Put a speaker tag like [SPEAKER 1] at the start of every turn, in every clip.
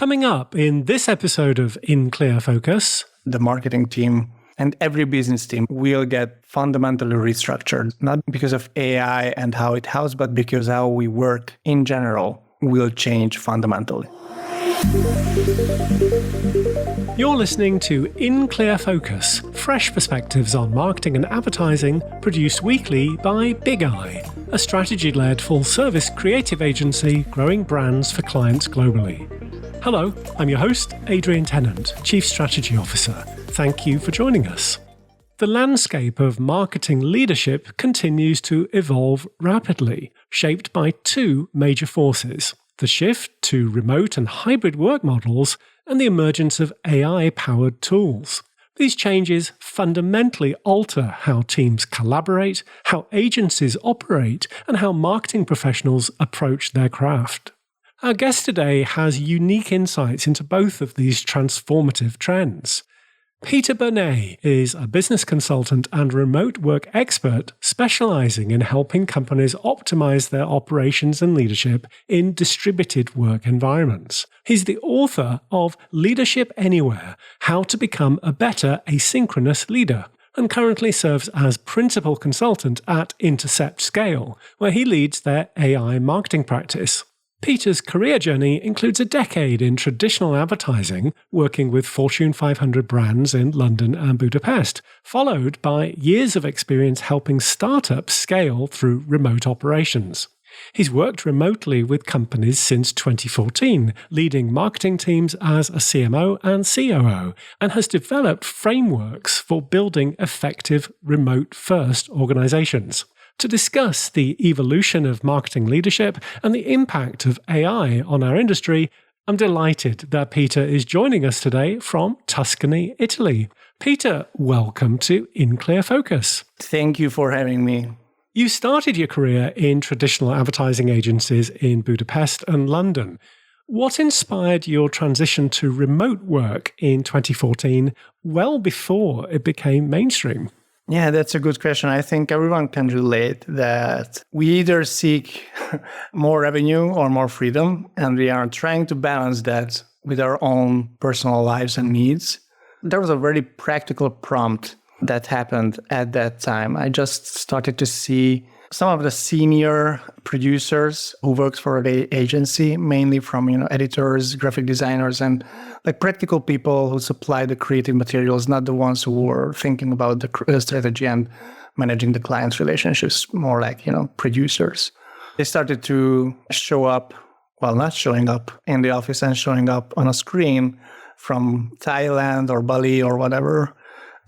[SPEAKER 1] Coming up in this episode of In Clear Focus,
[SPEAKER 2] the marketing team and every business team will get fundamentally restructured, not because of AI and how it helps, but because how we work in general will change fundamentally.
[SPEAKER 1] You're listening to In Clear Focus, fresh perspectives on marketing and advertising, produced weekly by Benei, a strategy-led full-service creative agency growing brands for clients globally. Hello, I'm your host, Adrian Tennant, Chief Strategy Officer. Thank you for joining us. The landscape of marketing leadership continues to evolve rapidly, shaped by two major forces: the shift to remote and hybrid work models and the emergence of AI-powered tools. These changes fundamentally alter how teams collaborate, how agencies operate, and how marketing professionals approach their craft. Our guest today has unique insights into both of these transformative trends. Peter Benei is a business consultant and remote work expert specializing in helping companies optimize their operations and leadership in distributed work environments. He's the author of Leadership Anywhere: How to Become a Better Asynchronous Leader, and currently serves as principal consultant at Intercept Scale, where he leads their AI marketing practice. Peter's career journey includes a decade in traditional advertising, working with Fortune 500 brands in London and Budapest, followed by years of experience helping startups scale through remote operations. He's worked remotely with companies since 2014, leading marketing teams as a CMO and COO, and has developed frameworks for building effective remote-first organizations. To discuss the evolution of marketing leadership and the impact of AI on our industry, I'm delighted that Peter is joining us today from Tuscany, Italy. Peter, welcome to In Clear Focus.
[SPEAKER 2] Thank you for having me.
[SPEAKER 1] You started your career in traditional advertising agencies in Budapest and London. What inspired your transition to remote work in 2014, well before it became mainstream?
[SPEAKER 2] Yeah, that's a good question. I think everyone can relate that we either seek more revenue or more freedom, and we are trying to balance that with our own personal lives and needs. There was a very practical prompt that happened at that time. I just started to see some of the senior producers who worked for the agency, mainly from editors, graphic designers, and like practical people who supply the creative materials, not the ones who were thinking about the strategy and managing the client's relationships, more like producers. They started to show up, well, not showing up in the office and showing up on a screen from Thailand or Bali or whatever.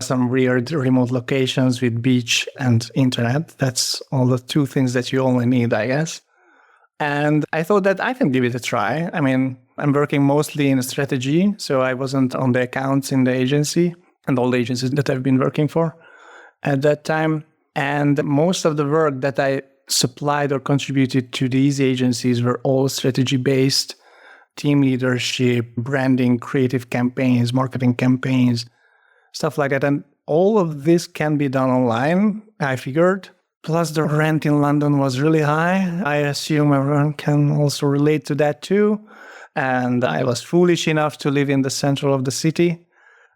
[SPEAKER 2] Some weird remote locations with beach and internet. That's all the two things that you only need, I guess. And I thought that I can give it a try. I mean, I'm working mostly in strategy, so I wasn't on the accounts in the agency and all the agencies that I've been working for at that time. And most of the work that I supplied or contributed to these agencies were all strategy-based, team leadership, branding, creative campaigns, marketing campaigns, stuff like that. And all of this can be done online, I figured. Plus, the rent in London was really high. I assume everyone can also relate to that too. And I was foolish enough to live in the center of the city,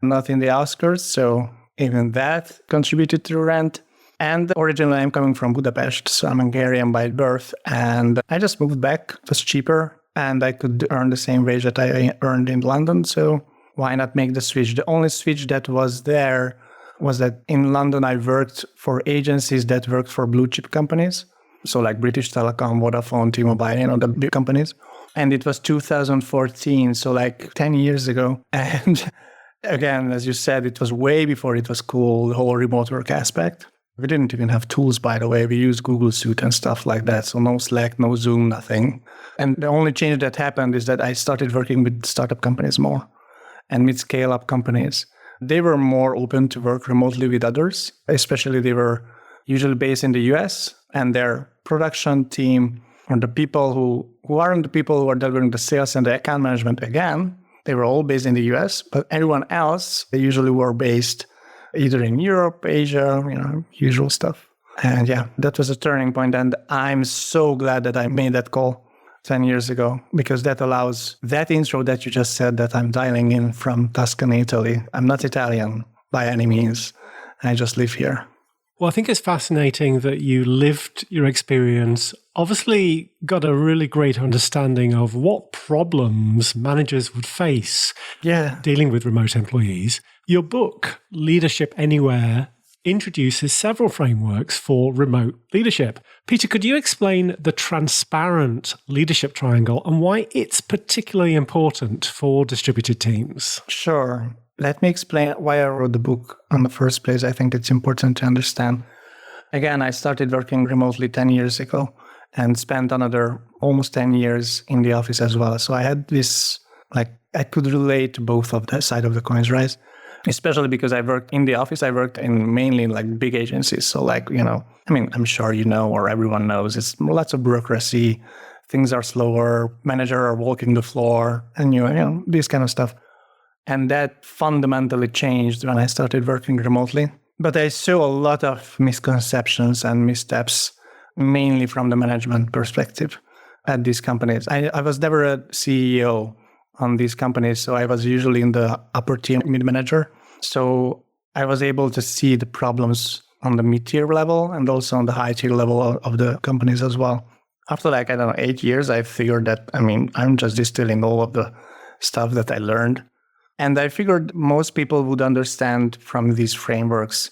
[SPEAKER 2] not in the outskirts. So even that contributed to rent. And originally, I'm coming from Budapest, so I'm Hungarian by birth. And I just moved back. It was cheaper, and I could earn the same wage that I earned in London. So why not make the switch? The only switch that was there was that in London, I worked for agencies that worked for blue chip companies. So like British Telecom, Vodafone, T-Mobile, the big companies. And it was 2014, so like 10 years ago. And again, as you said, it was way before it was cool, the whole remote work aspect. We didn't even have tools, by the way. We used Google Suite and stuff like that. So no Slack, no Zoom, nothing. And the only change that happened is that I started working with startup companies more and mid-scale up companies. They were more open to work remotely with others, especially they were usually based in the US, and their production team or the people who aren't the people who are delivering the sales and the account management again, they were all based in the US, but everyone else, they usually were based either in Europe, Asia, usual stuff. And yeah, that was a turning point. And I'm so glad that I made that call 10 years ago, because that allows that intro that you just said, that I'm dialing in from Tuscany, Italy. I'm not Italian by any means. I just live here.
[SPEAKER 1] Well, I think it's fascinating that you lived your experience, obviously got a really great understanding of what problems managers would face dealing with remote employees. Your book, Leadership Anywhere, introduces several frameworks for remote leadership. Peter, could you explain the transparent leadership triangle and why it's particularly important for distributed teams?
[SPEAKER 2] Sure. Let me explain why I wrote the book in the first place. I think it's important to understand. Again, I started working remotely 10 years ago and spent another almost 10 years in the office as well. So I had this, I could relate to both of the side of the coins, right? Especially because I worked in the office. I worked in mainly big agencies. So I'm sure you know, or everyone knows, it's lots of bureaucracy. Things are slower. Managers are walking the floor and, this kind of stuff. And that fundamentally changed when I started working remotely. But I saw a lot of misconceptions and missteps, mainly from the management perspective at these companies. I was never a CEO on these companies, so I was usually in the upper tier mid-manager. So I was able to see the problems on the mid-tier level and also on the high-tier level of the companies as well. After 8 years, I figured that, I'm just distilling all of the stuff that I learned. And I figured most people would understand from these frameworks,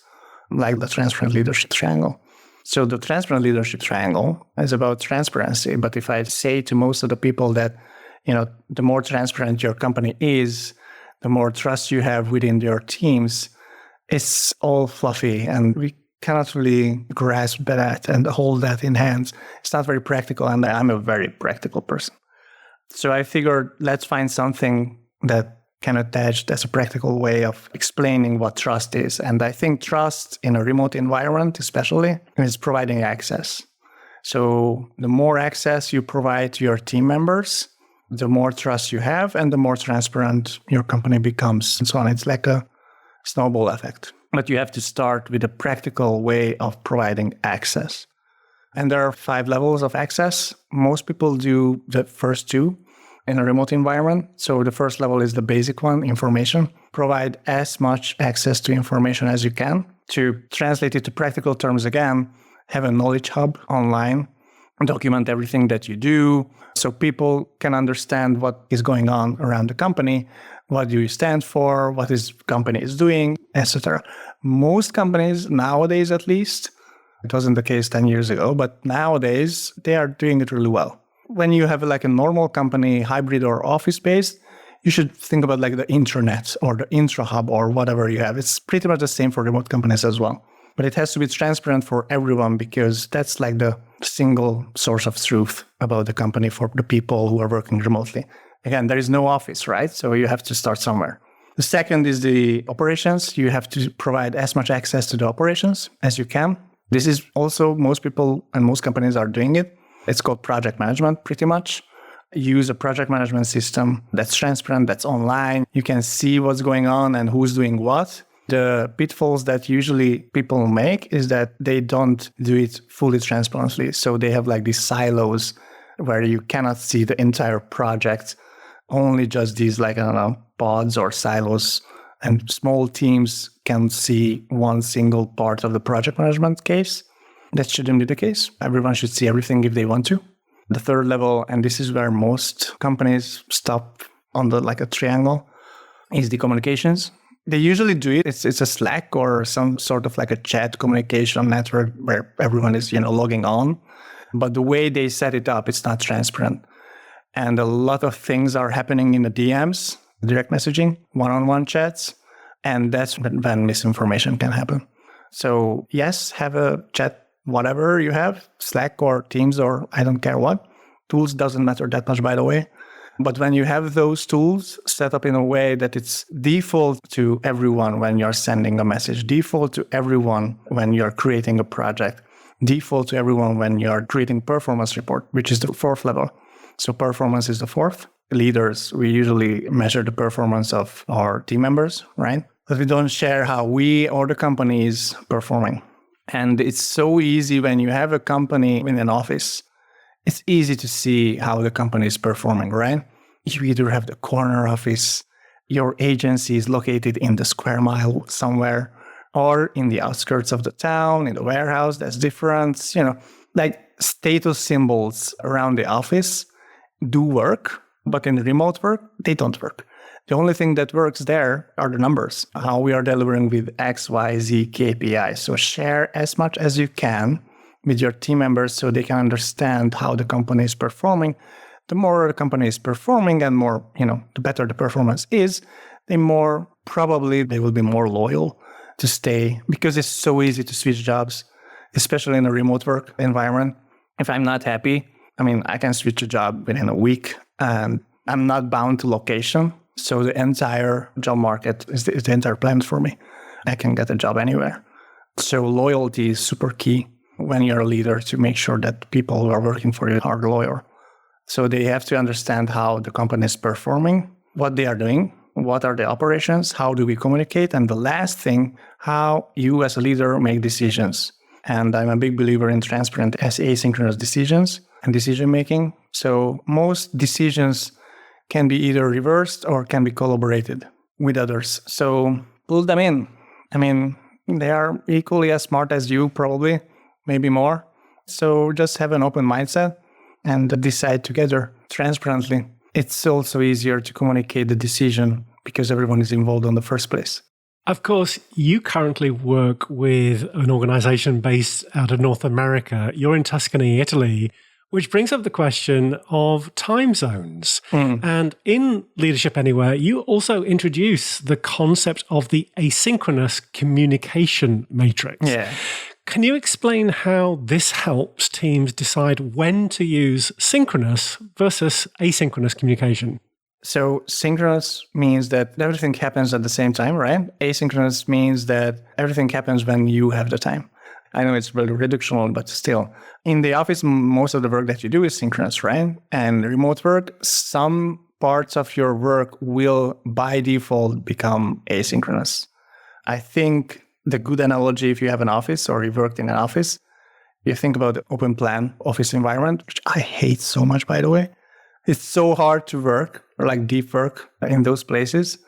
[SPEAKER 2] like the transparent leadership triangle. So the transparent leadership triangle is about transparency. But if I say to most of the people that, the more transparent your company is, the more trust you have within your teams, it's all fluffy and we cannot really grasp that and hold that in hands. It's not very practical, and I'm a very practical person. So I figured, let's find something that can attach as a practical way of explaining what trust is. And I think trust in a remote environment especially is providing access. So the more access you provide to your team members, the more trust you have and the more transparent your company becomes and so on. It's like a snowball effect. But you have to start with a practical way of providing access. And there are 5 levels of access. Most people do the first 2 in a remote environment. So the first level is the basic one, information. Provide as much access to information as you can. To translate it to practical terms again, have a knowledge hub online, document everything that you do so people can understand what is going on around the company, what do you stand for, what this company is doing, etc. Most companies nowadays, at least, it wasn't the case 10 years ago, but nowadays they are doing it really well. When you have a normal company, hybrid or office-based, you should think about the intranet or the intra-hub or whatever you have. It's pretty much the same for remote companies as well. But it has to be transparent for everyone because that's the single source of truth about the company for the people who are working remotely. Again, there is no office, right? So you have to start somewhere. The second is the operations. You have to provide as much access to the operations as you can. This is also most people and most companies are doing it. It's called project management, pretty much. Use a project management system that's transparent, that's online. You can see what's going on and who's doing what. The pitfalls that usually people make is that they don't do it fully transparently. So they have these silos where you cannot see the entire project, only just these pods or silos. And small teams can see one single part of the project management case. That shouldn't be the case. Everyone should see everything if they want to. The third level, and this is where most companies stop on a triangle, is the communications. They usually do it. It's a Slack or some sort of a chat communication network where everyone is, logging on. But the way they set it up, it's not transparent. And a lot of things are happening in the DMs, direct messaging, one-on-one chats. And that's when misinformation can happen. So yes, have a chat, whatever you have, Slack or Teams or I don't care what. Tools doesn't matter that much, by the way. But when you have those tools set up in a way that it's default to everyone when you're sending a message, default to everyone when you're creating a project, default to everyone when you're creating performance report, which is the 4th level. So performance is the 4th. Leaders, we usually measure the performance of our team members, right? But we don't share how we or the company is performing. And it's so easy when you have a company in an office. it's easy to see how the company is performing, right? You either have the corner office, your agency is located in the square mile somewhere, or in the outskirts of the town, in the warehouse. That's different. Like status symbols around the office do work, but in remote work, they don't work. The only thing that works there are the numbers, how we are delivering with X, Y, Z KPIs. So share as much as you can with your team members so they can understand how the company is performing. The more the company is performing and more, the better the performance is, the more probably they will be more loyal to stay, because it's so easy to switch jobs, especially in a remote work environment. If I'm not happy, I can switch a job within a week and I'm not bound to location. So the entire job market is the entire planet for me. I can get a job anywhere. So loyalty is super key when you're a leader, to make sure that people who are working for you are loyal. So they have to understand how the company is performing, what they are doing, what are the operations, how do we communicate, and the last thing, how you as a leader make decisions. And I'm a big believer in transparent asynchronous decisions and decision making. So most decisions can be either reversed or can be collaborated with others. So pull them in. They are equally as smart as you, probably, maybe more. So just have an open mindset and decide together transparently. It's also easier to communicate the decision because everyone is involved in the first place.
[SPEAKER 1] Of course, you currently work with an organization based out of North America. You're in Tuscany, Italy, which brings up the question of time zones. And in Leadership Anywhere, you also introduce the concept of the asynchronous communication matrix.
[SPEAKER 2] Yeah.
[SPEAKER 1] Can you explain how this helps teams decide when to use synchronous versus asynchronous communication?
[SPEAKER 2] So synchronous means that everything happens at the same time, right? Asynchronous means that everything happens when you have the time. I know it's really reductional, but still. In the office, most of the work that you do is synchronous, right? And remote work, some parts of your work will by default become asynchronous. I think the good analogy, if you have an office or you worked in an office, you think about the open plan office environment, which I hate so much, by the way. It's so hard to work, or like deep work in those places.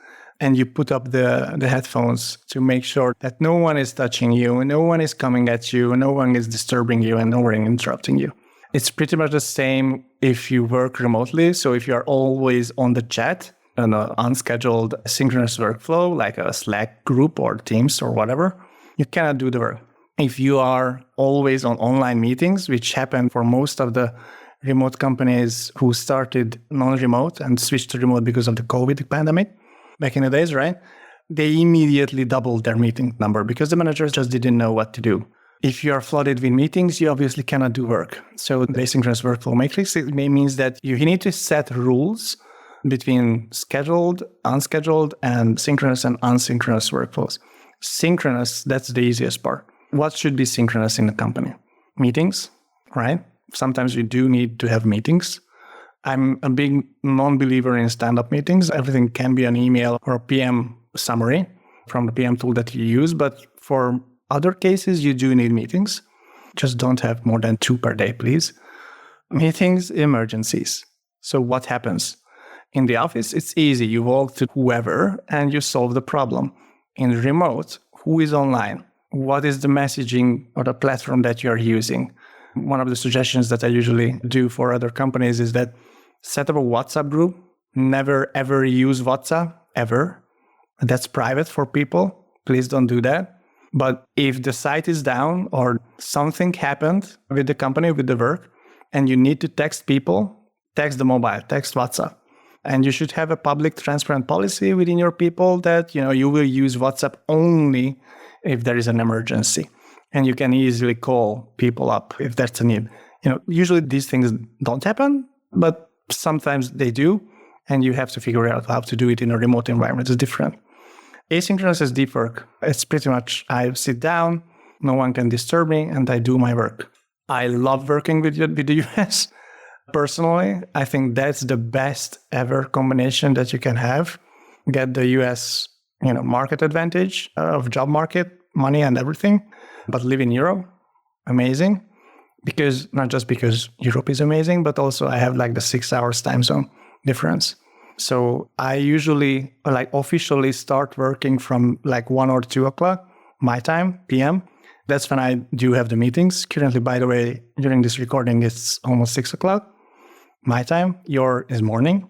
[SPEAKER 2] And you put up the headphones to make sure that no one is touching you, no one is coming at you, no one is disturbing you, and no one is interrupting you. It's pretty much the same if you work remotely. So if you are always on the chat, an unscheduled synchronous workflow, like a Slack group or Teams or whatever, you cannot do the work. If you are always on online meetings, which happened for most of the remote companies who started non-remote and switched to remote because of the COVID pandemic, back in the days, right? They immediately doubled their meeting number because the managers just didn't know what to do. If you are flooded with meetings, you obviously cannot do work. So the asynchronous workflow matrix, it means that you need to set rules between scheduled, unscheduled, and synchronous and asynchronous workflows. Synchronous, that's the easiest part. What should be synchronous in the company? Meetings, right? Sometimes you do need to have meetings. I'm a big non-believer in stand-up meetings. Everything can be an email or a PM summary from the PM tool that you use. But for other cases, you do need meetings. Just don't have more than 2 per day, please. Meetings, emergencies. So what happens? In the office, it's easy. You walk to whoever and you solve the problem. In remote, who is online? What is the messaging or the platform that you're using? One of the suggestions that I usually do for other companies is that set up a WhatsApp group. Never, ever use WhatsApp, ever. That's private for people. Please don't do that. But if the site is down or something happened with the company, with the work, and you need to text people, text the mobile, text WhatsApp. And you should have a public, transparent policy within your people that, you will use WhatsApp only if there is an emergency. And you can easily call people up if that's a need. Usually these things don't happen, but sometimes they do. And you have to figure out how to do it in a remote environment. It's different. Asynchronous is deep work. It's pretty much I sit down, no one can disturb me, and I do my work. I love working with the US. Personally, I think that's the best ever combination that you can have. Get the US, market advantage of job market, money and everything, but live in Europe. Amazing. because not just because Europe is amazing, but also I have like the 6 hours time zone difference. So I usually officially start working from like 1 or 2 o'clock my time, PM. That's when I do have the meetings. Currently, by the way, during this recording, it's almost 6 o'clock my time. Your is morning.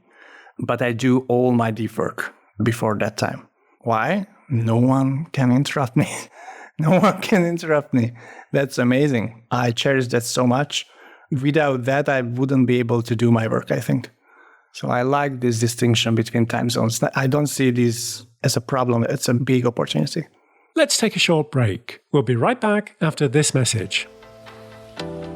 [SPEAKER 2] But I do all my deep work before that time. Why? No one can interrupt me. No one can interrupt me. That's amazing. I cherish that so much. Without that, I wouldn't be able to do my work, I think. So I like this distinction between time zones. I don't see this as a problem. It's a big opportunity.
[SPEAKER 1] Let's take a short break. We'll be right back after this message.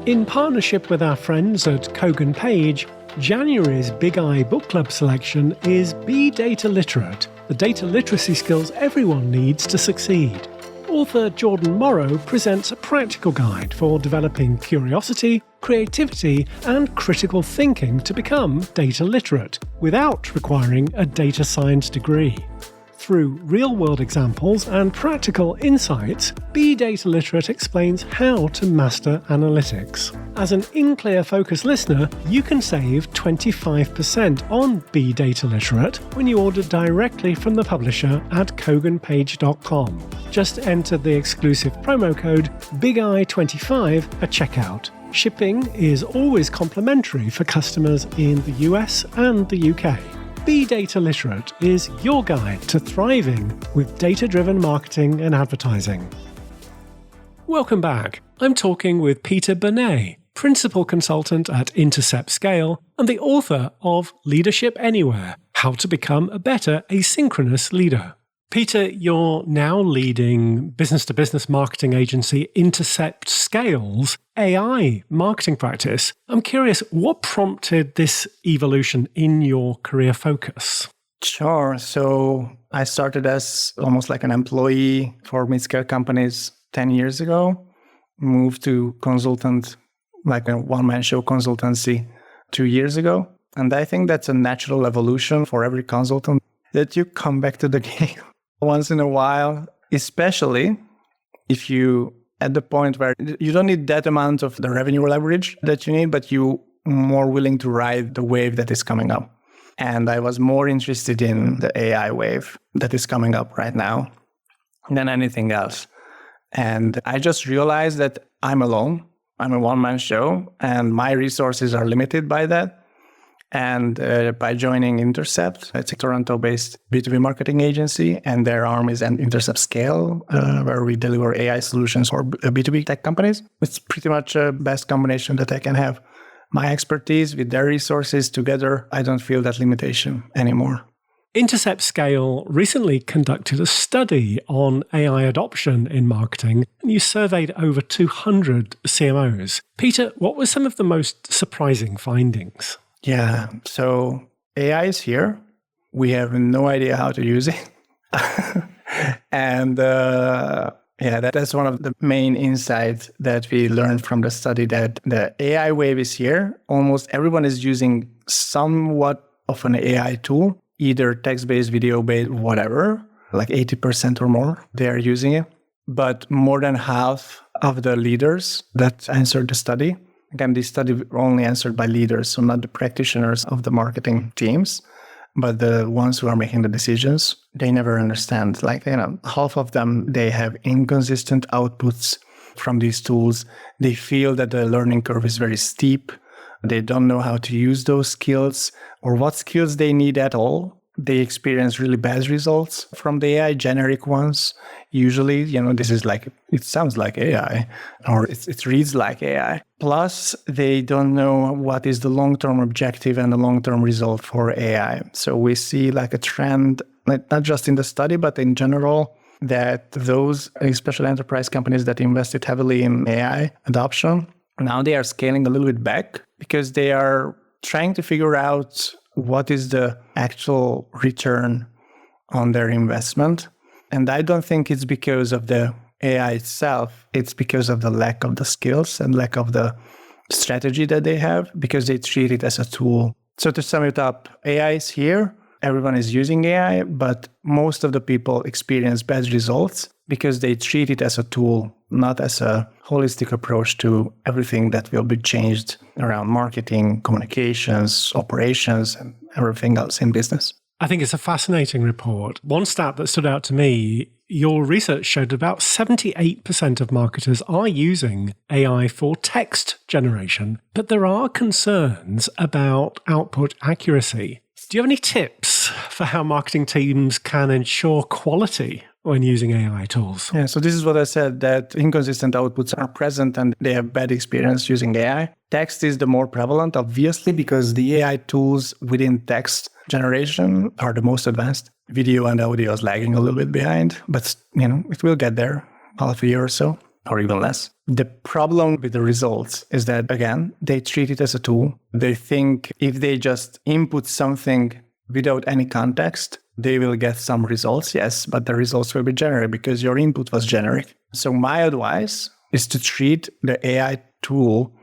[SPEAKER 1] In partnership with our friends at Kogan Page, January's Big Eye Book Club selection is Be Data Literate, the data literacy skills everyone needs to succeed. Author Jordan Morrow presents a practical guide for developing curiosity, creativity, and critical thinking to become data literate without requiring a data science degree. Through real-world examples and practical insights, Be Data Literate explains how to master analytics. As an In-Clear Focus listener, you can save 25% on Be Data Literate when you order directly from the publisher at koganpage.com. Just enter the exclusive promo code BIGEYE25 at checkout. Shipping is always complimentary for customers in the US and the UK. Be Data Literate is your guide to thriving with data-driven marketing and advertising. Welcome back. I'm talking with Peter Benei, Principal Consultant at Intercept Scale and the author of Leadership Anywhere, How to Become a Better Asynchronous Leader. Peter, you're now leading business-to-business marketing agency Intercept Scale's AI marketing practice. I'm curious, what prompted this evolution in your career focus?
[SPEAKER 2] Sure. So I started as almost like an employee for mid-scale companies 10 years ago, moved to consultant, like a one-man show consultancy 2 years ago. And I think that's a natural evolution for every consultant, that you come back to the game once in a while, especially if you at the point where you don't need that amount of the revenue leverage that you need, but you're more willing to ride the wave that is coming up. And I was more interested in the AI wave that is coming up right now than anything else. And I just realized that I'm alone. I'm a one-man show, and my resources are limited by that. And by joining Intercept, it's a Toronto-based B2B marketing agency, and their arm is an Intercept Scale, where we deliver AI solutions for B2B tech companies. It's pretty much the best combination that I can have. My expertise with their resources together, I don't feel that limitation anymore.
[SPEAKER 1] Intercept Scale recently conducted a study on AI adoption in marketing, and you surveyed over 200 CMOs. Peter, what were some of the most surprising findings?
[SPEAKER 2] Yeah, so AI is here. We have no idea how to use it. And that's one of the main insights that we learned from the study, that the AI wave is here. Almost everyone is using somewhat of an AI tool, either text-based, video-based, whatever, like 80% or more, they are using it. But more than half of the leaders that answered the study, again, this study only answered by leaders, so not the practitioners of the marketing teams, but the ones who are making the decisions. They never understand. Half of them, they have inconsistent outputs from these tools. They feel that the learning curve is very steep. They don't know how to use those skills or what skills they need at all. They experience really bad results from the AI, generic ones. Usually, this is it sounds like AI, or it reads like AI. Plus, they don't know what is the long-term objective and the long-term result for AI. So we see a trend, not just in the study, but in general, that those, especially enterprise companies that invested heavily in AI adoption, now they are scaling a little bit back because they are trying to figure out what is the actual return on their investment. And I don't think it's because of the AI itself. It's because of the lack of the skills and lack of the strategy that they have, because they treat it as a tool. So to sum it up, AI is here. everyone is using AI, but most of the people experience bad results because they treat it as a tool, not as a holistic approach to everything that will be changed around marketing, communications, operations, and everything else in business.
[SPEAKER 1] I think it's a fascinating report. One stat that stood out to me, your research showed about 78% of marketers are using AI for text generation, but there are concerns about output accuracy. Do you have any tips for how marketing teams can ensure quality when using AI tools?
[SPEAKER 2] Yeah, so this is what I said, that inconsistent outputs are present and they have bad experience using AI. Text is the more prevalent, obviously, because the AI tools within text generation are the most advanced. Video and audio is lagging a little bit behind, but it will get there, half a year or so, or even less. The problem with the results is that, again, they treat it as a tool. They think if they just input something without any context, they will get some results, yes, but the results will be generic because your input was generic. So my advice is to treat the AI tool,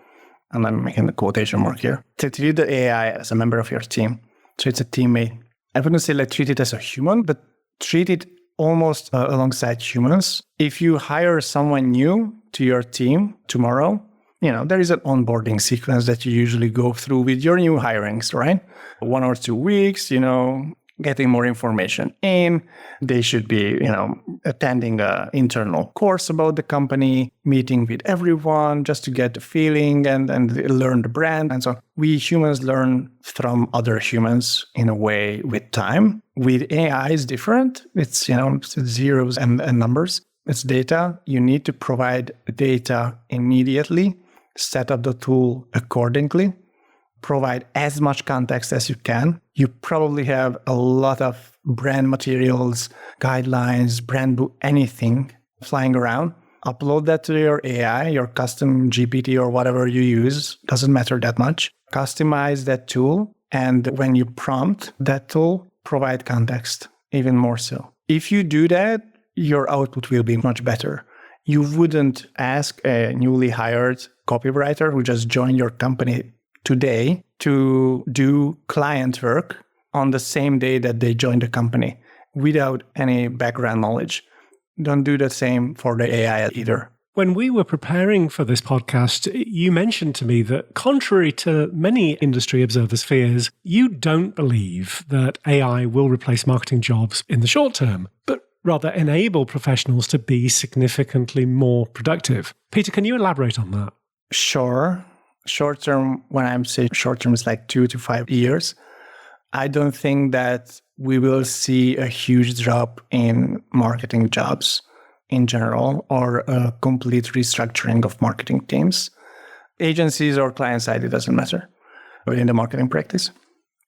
[SPEAKER 2] and I'm making the quotation mark here, to treat the AI as a member of your team. So it's a teammate. I wouldn't say treat it as a human, but treat it almost alongside humans. If you hire someone new to your team tomorrow, there is an onboarding sequence that you usually go through with your new hirings, right? 1 or 2 weeks, getting more information in. They should be, attending an internal course about the company, meeting with everyone just to get the feeling and learn the brand. And so we humans learn from other humans in a way with time. With AI is different. It's, it's zeros and numbers. It's data. You need to provide data immediately, set up the tool accordingly, provide as much context as you can. You probably have a lot of brand materials, guidelines, brand book, anything flying around. Upload that to your AI, your custom GPT or whatever you use. Doesn't matter that much. Customize that tool. And when you prompt that tool, provide context even more so. If you do that, your output will be much better. You wouldn't ask a newly hired copywriter who just joined your company today to do client work on the same day that they joined the company without any background knowledge. Don't do the same for the AI either.
[SPEAKER 1] When we were preparing for this podcast, you mentioned to me that contrary to many industry observers' fears, you don't believe that AI will replace marketing jobs in the short term, but rather enable professionals to be significantly more productive. Peter, can you elaborate on that?
[SPEAKER 2] Sure. Short term, when I'm saying short term, is like 2 to 5 years. I don't think that we will see a huge drop in marketing jobs in general or a complete restructuring of marketing teams. Agencies or client side, it doesn't matter within the marketing practice.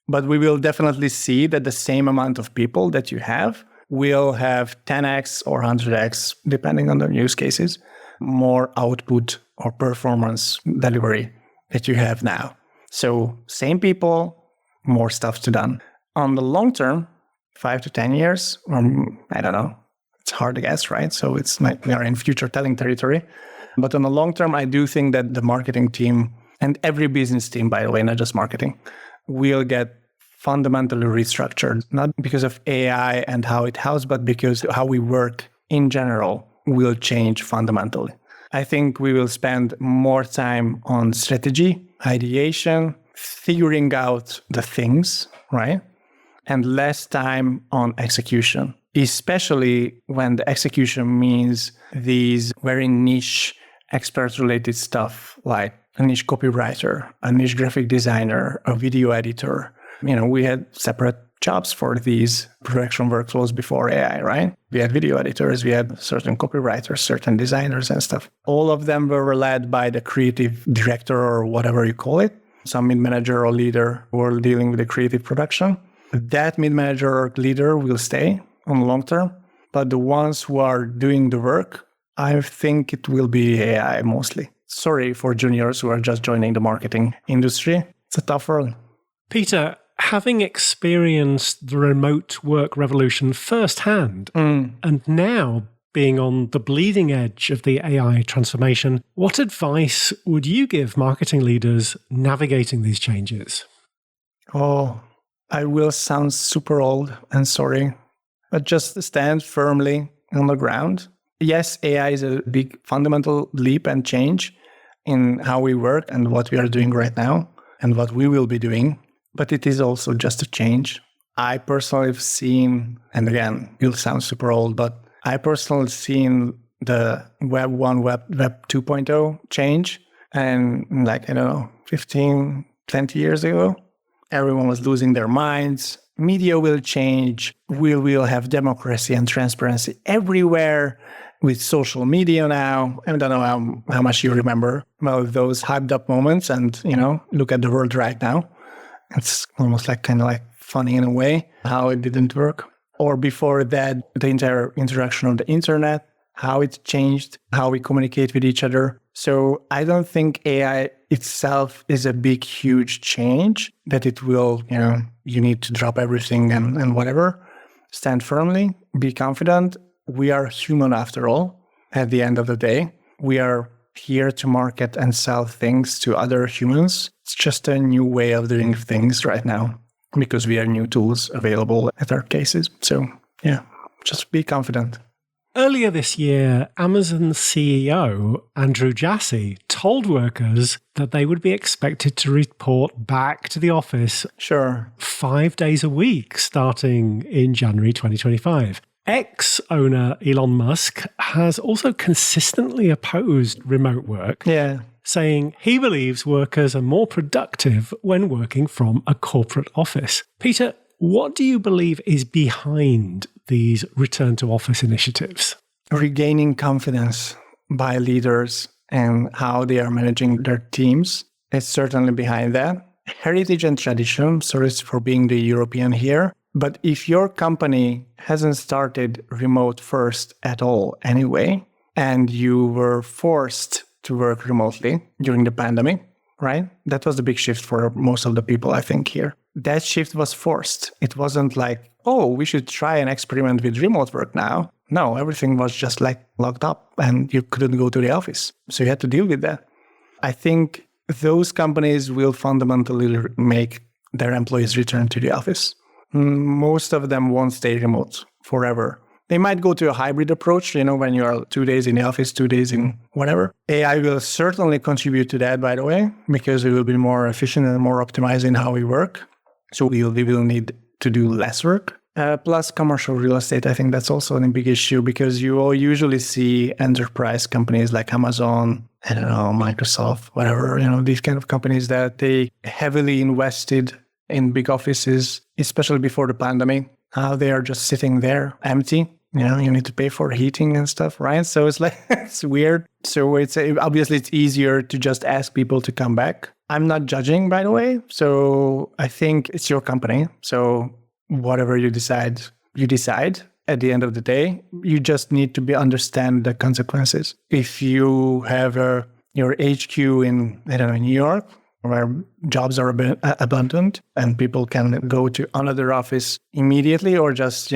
[SPEAKER 2] But we will definitely see that the same amount of people that you have will have 10x or 100x, depending on the use cases, more output or performance delivery that you have now. So same people, more stuff to done. On the long term, 5 to 10 years, I don't know. It's hard to guess, right? So it's like we are in future telling territory. But on the long term, I do think that the marketing team and every business team, by the way, not just marketing, will get fundamentally restructured, not because of AI and how it helps, but because how we work in general will change fundamentally. I think we will spend more time on strategy, ideation, figuring out the things, right? And less time on execution, especially when the execution means these very niche expert-related stuff like a niche copywriter, a niche graphic designer, a video editor. We had separate jobs for these production workflows before AI, right? We had video editors, we had certain copywriters, certain designers and stuff. All of them were led by the creative director or whatever you call it, some mid-manager or leader who are dealing with the creative production. That mid-manager or leader will stay on the long term, but the ones who are doing the work, I think it will be AI mostly. Sorry for juniors who are just joining the marketing industry. It's a tough world.
[SPEAKER 1] Peter, having experienced the remote work revolution firsthand, and now being on the bleeding edge of the AI transformation, what advice would you give marketing leaders navigating these changes?
[SPEAKER 2] I will sound super old and sorry, but just stand firmly on the ground. Yes, AI is a big fundamental leap and change in how we work and what we are doing right now and what we will be doing, but it is also just a change. I personally have seen, and again, you'll sound super old, but I personally have seen the Web 1, Web 2.0 change. And 15, 20 years ago, everyone was losing their minds. Media will change. We will have democracy and transparency everywhere with social media now. I don't know how much you remember about those hyped up moments. And, look at the world right now. It's almost kind of funny in a way how it didn't work. Or before that, the entire interaction of the internet, how it changed, how we communicate with each other. So I don't think AI itself is a big, huge change that it will, you need to drop everything and whatever. Stand firmly, be confident. We are human after all. At the end of the day, we are here to market and sell things to other humans. It's just a new way of doing things right now because we have new tools available at our cases. So yeah, just be confident.
[SPEAKER 1] Earlier this year, Amazon CEO Andrew Jassy told workers that they would be expected to report back to the office 5 days a week starting in January 2025. Ex-owner Elon Musk has also consistently opposed remote work, saying he believes workers are more productive when working from a corporate office. Peter, what do you believe is behind these return to office initiatives?
[SPEAKER 2] Regaining confidence by leaders and how they are managing their teams is certainly behind that. Heritage and tradition, sorry for being the European here, but if your company hasn't started remote first at all anyway, and you were forced to work remotely during the pandemic, right? That was the big shift for most of the people, I think, here. That shift was forced. It wasn't we should try and experiment with remote work now. No, everything was just locked up and you couldn't go to the office. So you had to deal with that. I think those companies will fundamentally make their employees return to the office. Most of them won't stay remote forever. They might go to a hybrid approach, when you are 2 days in the office, 2 days in whatever. AI will certainly contribute to that, by the way, because we will be more efficient and more optimized in how we work. So we will need to do less work. Plus commercial real estate, I think that's also a big issue because you will usually see enterprise companies like Amazon, Microsoft, whatever, these kind of companies that they heavily invested in big offices, especially before the pandemic. They are just sitting there empty. You need to pay for heating and stuff, right? So it's it's weird. So obviously it's easier to just ask people to come back. I'm not judging, by the way. So I think it's your company. So whatever you decide. At the end of the day, you just need to understand the consequences. If you have your HQ in, New York, where jobs are abundant and people can go to another office immediately or just,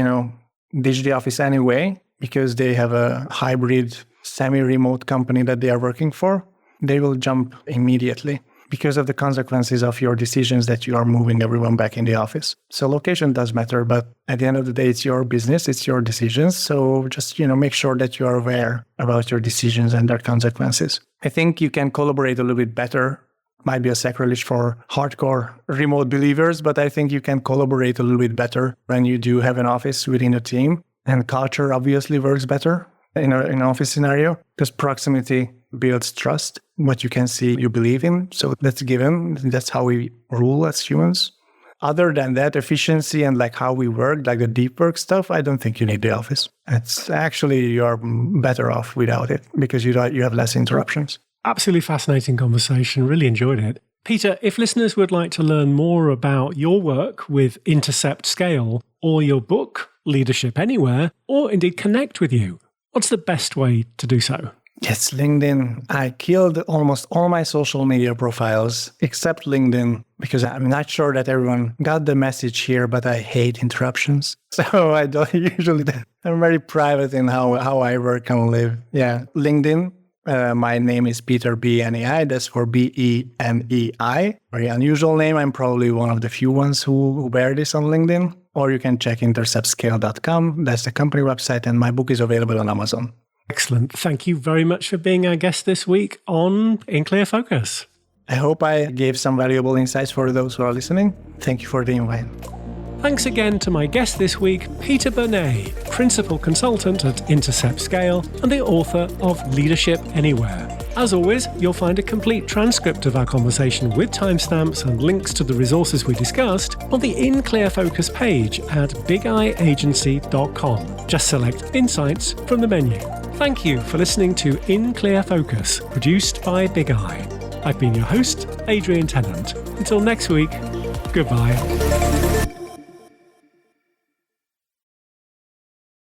[SPEAKER 2] ditch the office anyway because they have a hybrid semi-remote company that they are working for, they will jump immediately because of the consequences of your decisions that you are moving everyone back in the office. So location does matter, but at the end of the day, it's your business, it's your decisions. So just, make sure that you are aware about your decisions and their consequences. I think you can collaborate a little bit better. Might be a sacrilege for hardcore remote believers, but I think you can collaborate a little bit better when you do have an office within a team. And culture obviously works better in an office scenario because proximity builds trust. What you can see, you believe in. So that's given. That's how we rule as humans. Other than that, efficiency and how we work, the deep work stuff, I don't think you need the office. It's actually, you're better off without it because you have less interruptions.
[SPEAKER 1] Absolutely fascinating conversation. Really enjoyed it. Peter, if listeners would like to learn more about your work with Intercept Scale or your book, Leadership Anywhere, or indeed connect with you, what's the best way to do so?
[SPEAKER 2] Yes, LinkedIn. I killed almost all my social media profiles except LinkedIn because I'm not sure that everyone got the message here, but I hate interruptions. So I don't usually, I'm very private in how I work and live. Yeah, LinkedIn. My name is Peter Benei. That's for Benei. Very unusual name. I'm probably one of the few ones who bear this on LinkedIn. Or you can check interceptscale.com. That's the company website, and my book is available on Amazon.
[SPEAKER 1] Excellent. Thank you very much for being our guest this week on In Clear Focus.
[SPEAKER 2] I hope I gave some valuable insights for those who are listening. Thank you for the invite.
[SPEAKER 1] Thanks again to my guest this week, Peter Benei, Principal Consultant at Intercept Scale and the author of Leadership Anywhere. As always, you'll find a complete transcript of our conversation with timestamps and links to the resources we discussed on the In Clear Focus page at bigeyeagency.com. Just select Insights from the menu. Thank you for listening to In Clear Focus, produced by Big Eye. I've been your host, Adrian Tennant. Until next week, goodbye.